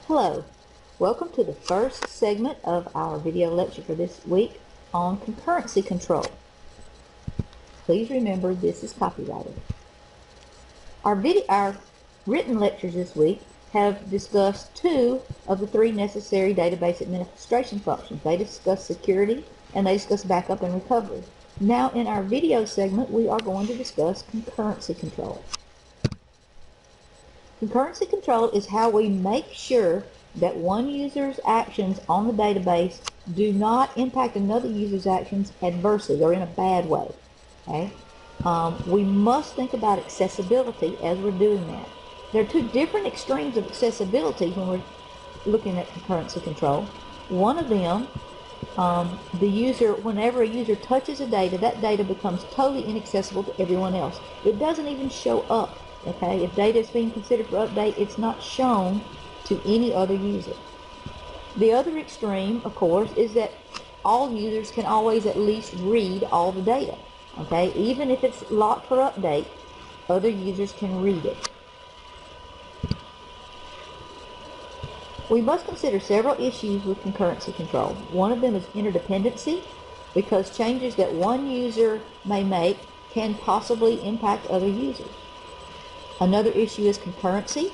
Hello, welcome to the first segment of our video lecture for this week on concurrency control. Please remember this is copyrighted. Our written lectures this week have discussed two of the three necessary database administration functions. They discuss security and they discuss backup and recovery. Now in our video segment we are going to discuss concurrency control. Concurrency control is how we make sure that one user's actions on the database do not impact another user's actions adversely or in a bad way. Okay? We must think about accessibility as we're doing that. There are two different extremes of accessibility when we're looking at concurrency control. One of them, whenever a user touches a data, that data becomes totally inaccessible to everyone else. It doesn't even show up. Okay, if data is being considered for update, it's not shown to any other user. The other extreme, of course, is that all users can always at least read all the data. Okay, even if it's locked for update, other users can read it. We must consider several issues with concurrency control. One of them is interdependency, because changes that one user may make can possibly impact other users. Another issue is concurrency.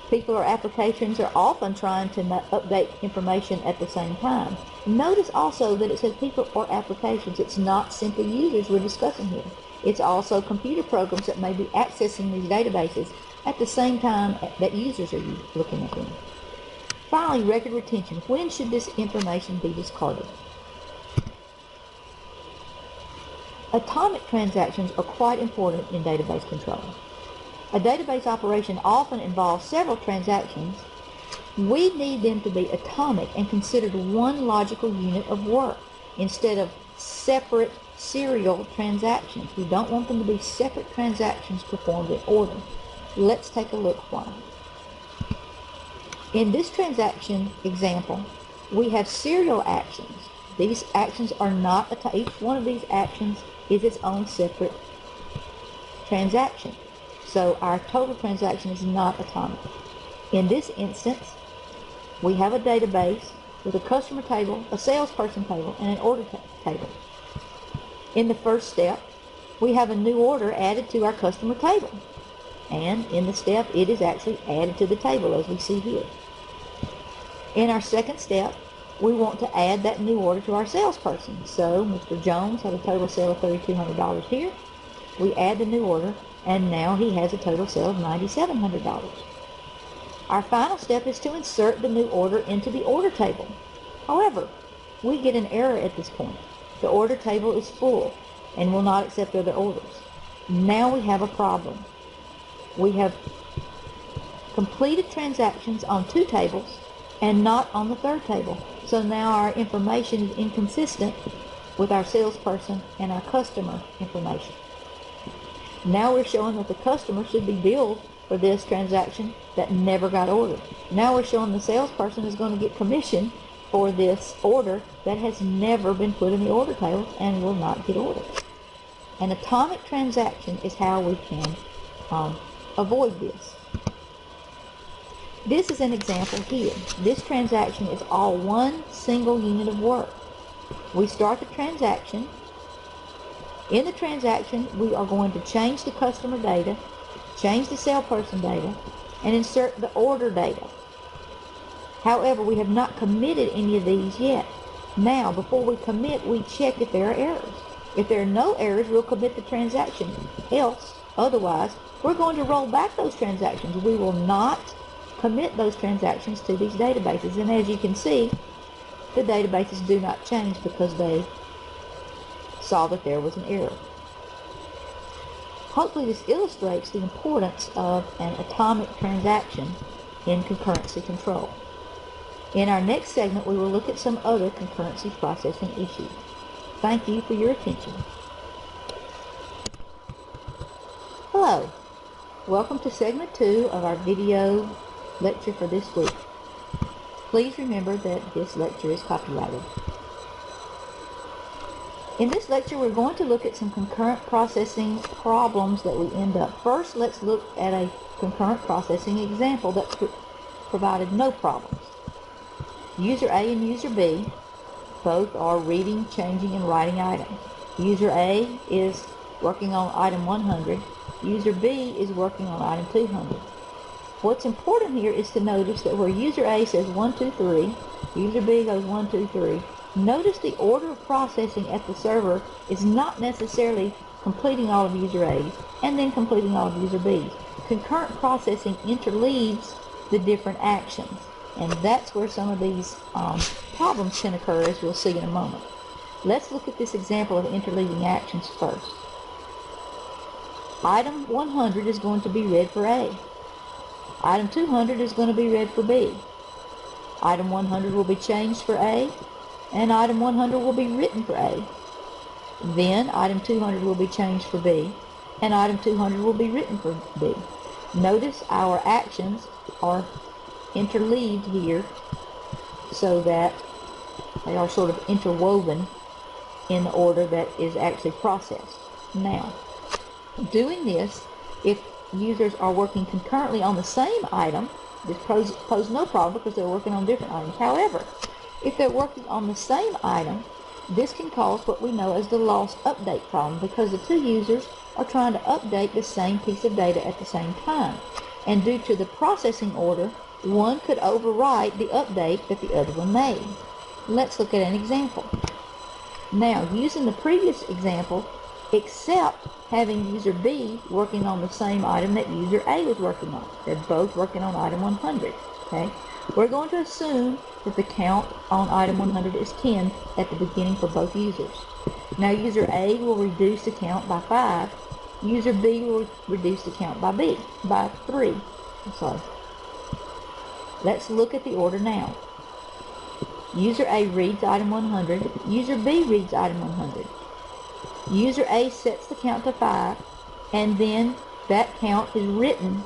People or applications are often trying to update information at the same time. Notice also that it says people or applications. It's not simply users we're discussing here. It's also computer programs that may be accessing these databases at the same time that users are looking at them. Finally, record retention. When should this information be discarded? Atomic transactions are quite important in database control. A database operation often involves several transactions. We need them to be atomic and considered one logical unit of work instead of separate serial transactions. We don't want them to be separate transactions performed in order. Let's take a look why. In this transaction example, we have serial actions. These actions are not, each one of these actions is its own separate transaction. So our total transaction is not atomic. In this instance, we have a database with a customer table, a salesperson table, and an order table. In the first step, we have a new order added to our customer table. And in the step, it is actually added to the table as we see here. In our second step, we want to add that new order to our salesperson. So Mr. Jones had a total sale of $3,200 here. We add the new order, and now he has a total sale of $9,700. Our final step is to insert the new order into the order table. However, we get an error at this point. The order table is full and will not accept other orders. Now we have a problem. We have completed transactions on two tables and not on the third table. So now our information is inconsistent with our salesperson and our customer information. Now we're showing that the customer should be billed for this transaction that never got ordered. Now we're showing the salesperson is going to get commission for this order that has never been put in the order table and will not get ordered. An atomic transaction is how we can avoid this. This is an example here. This transaction is all one single unit of work. We start the transaction. In the transaction, we are going to change the customer data, change the salesperson data, and insert the order data. However, we have not committed any of these yet. Now, before we commit, we check if there are errors. If there are no errors, we'll commit the transaction. Otherwise, we're going to roll back those transactions. We will not commit those transactions to these databases. And as you can see, the databases do not change because they saw that there was an error. Hopefully this illustrates the importance of an atomic transaction in concurrency control. In our next segment, we will look at some other concurrency processing issues. Thank you for your attention. Hello, welcome to segment 2 of our video lecture for this week. Please remember that this lecture is copyrighted. In this lecture, we're going to look at some concurrent processing problems that we end up. First, let's look at a concurrent processing example that provided no problems. User A and user B both are reading, changing, and writing items. User A is working on item 100. User B is working on item 200. What's important here is to notice that where user A says 1, 2, 3, user B goes 1, 2, 3. Notice the order of processing at the server is not necessarily completing all of user A's and then completing all of user B's. Concurrent processing interleaves the different actions, and that's where some of these problems can occur, as we'll see in a moment. Let's look at this example of interleaving actions first. Item 100 is going to be read for A. Item 200 is going to be read for B. Item 100 will be changed for A, and item 100 will be written for A. Then item 200 will be changed for B, and item 200 will be written for B. Notice our actions are interleaved here so that they are sort of interwoven in the order that is actually processed. Now, doing this, if users are working concurrently on the same item, this poses no problem because they're working on different items. However, if they're working on the same item, this can cause what we know as the lost update problem, because the two users are trying to update the same piece of data at the same time. And due to the processing order, one could overwrite the update that the other one made. Let's look at an example. Now, using the previous example, except having user B working on the same item that user A was working on. They're both working on item 100. Okay? We're going to assume that the count on item 100 is 10 at the beginning for both users. Now, user A will reduce the count by 5. User B will reduce the count by 3. Let's look at the order now. User A reads item 100. User B reads item 100. User A sets the count to 5, and then that count is written.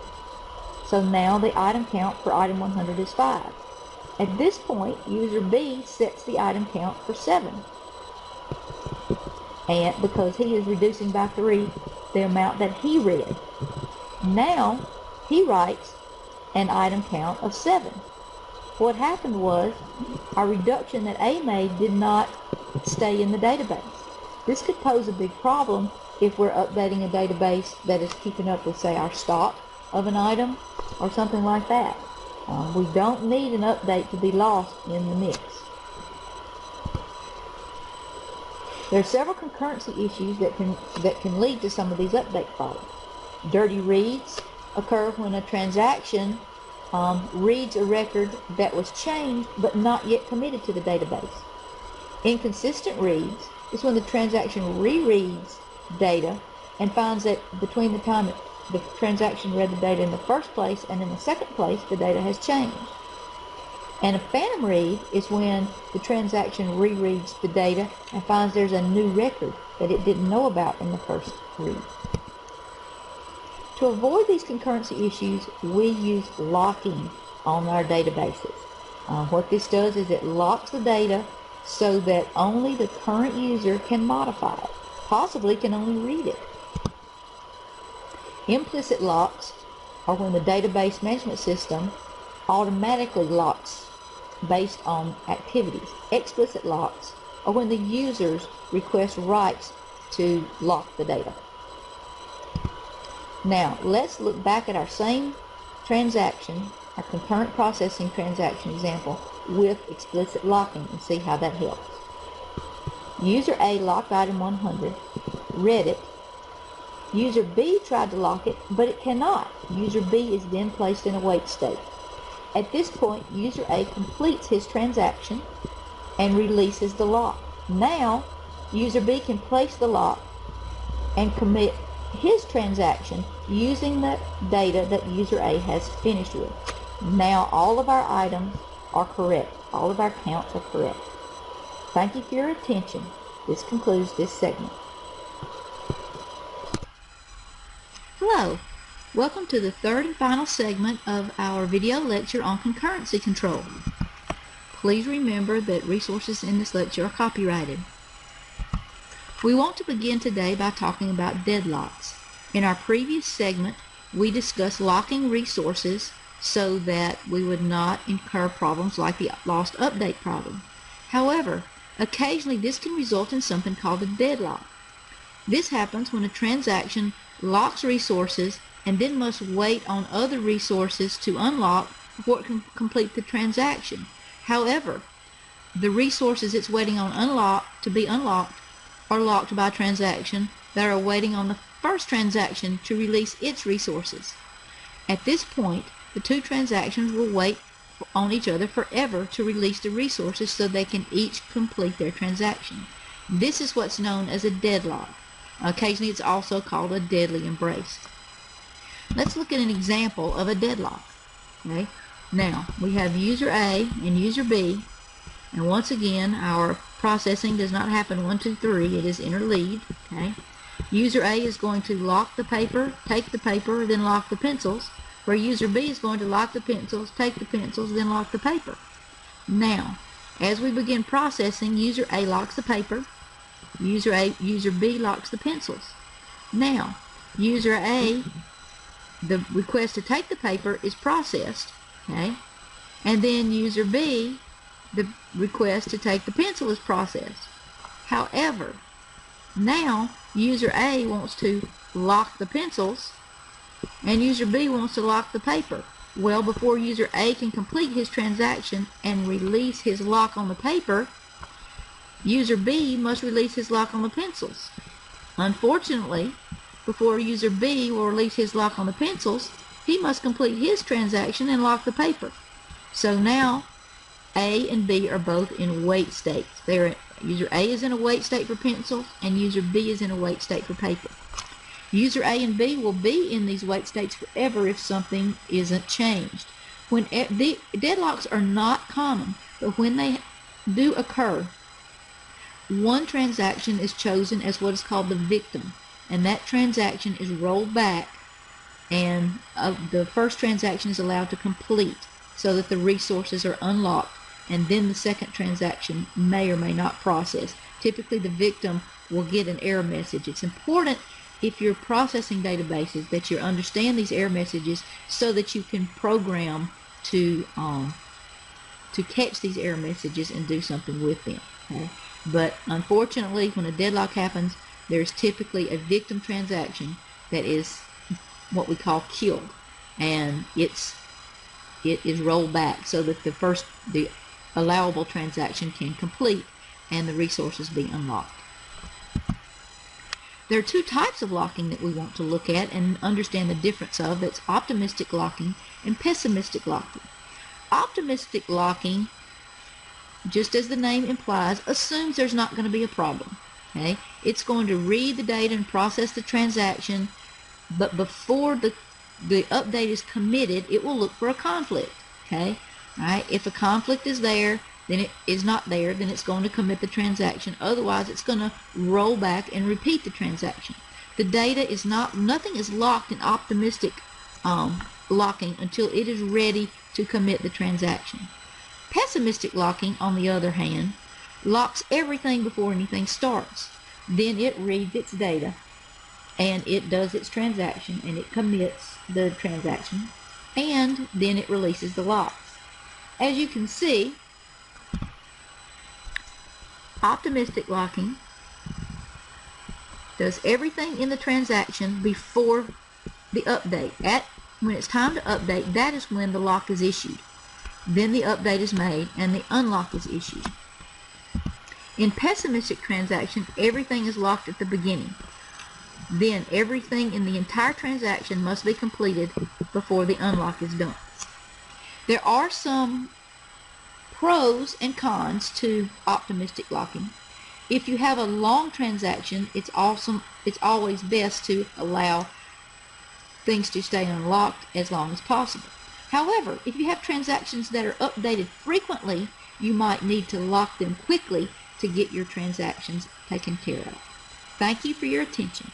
So now the item count for item 100 is 5. At this point, user B sets the item count for 7. And because he is reducing by 3 the amount that he read. Now he writes an item count of 7. What happened was our reduction that A made did not stay in the database. This could pose a big problem if we're updating a database that is keeping up with, say, our stock of an item or something like that. We don't need an update to be lost in the mix. There are several concurrency issues that can lead to some of these update problems. Dirty reads occur when a transaction reads a record that was changed but not yet committed to the database. Inconsistent reads is when the transaction rereads data and finds that between the time the transaction read the data in the first place and in the second place, the data has changed. And a phantom read is when the transaction rereads the data and finds there's a new record that it didn't know about in the first read. To avoid these concurrency issues, we use locking on our databases. What this does is it locks the data so that only the current user can modify it, possibly can only read it. Implicit locks are when the database management system automatically locks based on activities. Explicit locks are when the users request rights to lock the data. Now, let's look back at our same transaction, our concurrent processing transaction example, with explicit locking and see how that helps. User A locked item 100, read it. User B tried to lock it, but it cannot. User B is then placed in a wait state. At this point, user A completes his transaction and releases the lock. Now, user B can place the lock and commit his transaction using the data that user A has finished with. Now all of our items are correct. All of our counts are correct. Thank you for your attention. This concludes this segment. Hello. Welcome to the third and final segment of our video lecture on concurrency control. Please remember that resources in this lecture are copyrighted. We want to begin today by talking about deadlocks. In our previous segment, we discussed locking resources so that we would not incur problems like the lost update problem. However, occasionally this can result in something called a deadlock. This happens when a transaction locks resources and then must wait on other resources to unlock before it can complete the transaction. However, the resources it's waiting on to be unlocked are locked by a transaction that are waiting on the first transaction to release its resources. At this point, the two transactions will wait on each other forever to release the resources so they can each complete their transaction. This is what's known as a deadlock. Occasionally it's also called a deadly embrace. Let's look at an example of a deadlock. Okay? Now, we have user A and user B, and once again our processing does not happen 1, 2, 3, it is interleaved. Okay? User A is going to lock the paper, take the paper, then lock the pencils, where user B is going to lock the pencils, take the pencils, then lock the paper. Now, as we begin processing, user A locks the paper, user B locks the pencils. Now, user A, the request to take the paper is processed, okay? And then user B, the request to take the pencil is processed. However, now user A wants to lock the pencils and user B wants to lock the paper. Well, before user A can complete his transaction and release his lock on the paper, user B must release his lock on the pencils. Unfortunately, before user B will release his lock on the pencils, he must complete his transaction and lock the paper. So now A and B are both in wait states. User A is in a wait state for pencils and user B is in a wait state for paper. User A and B will be in these wait states forever if something isn't changed. When the deadlocks are not common, but when they do occur, one transaction is chosen as what is called the victim, and that transaction is rolled back, and the first transaction is allowed to complete so that the resources are unlocked, and then the second transaction may or may not process. Typically the victim will get an error message. It's important if you're processing databases that you understand these error messages so that you can program to catch these error messages and do something with them. Okay? But unfortunately, when a deadlock happens, there's typically a victim transaction that is what we call killed, and it is rolled back so that the allowable transaction can complete and the resources be unlocked. There are two types of locking that we want to look at and understand the difference of. That's optimistic locking and pessimistic locking. Optimistic locking, just as the name implies, assumes there's not going to be a problem. Okay? It's going to read the data and process the transaction, but before the update is committed, it will look for a conflict. Okay? All right? If a conflict is there, then it is not there, then it's going to commit the transaction. Otherwise, it's going to roll back and repeat the transaction. The data is nothing is locked in optimistic locking until it is ready to commit the transaction. Pessimistic locking, on the other hand, locks everything before anything starts. Then it reads its data and it does its transaction and it commits the transaction, and then it releases the locks. As you can see, optimistic locking does everything in the transaction before the update. When it's time to update, that is when the lock is issued. Then the update is made and the unlock is issued. In pessimistic transaction, everything is locked at the beginning. Then everything in the entire transaction must be completed before the unlock is done. There are some pros and cons to optimistic locking. If you have a long transaction, it's always best to allow things to stay unlocked as long as possible. However, if you have transactions that are updated frequently, you might need to lock them quickly to get your transactions taken care of. Thank you for your attention.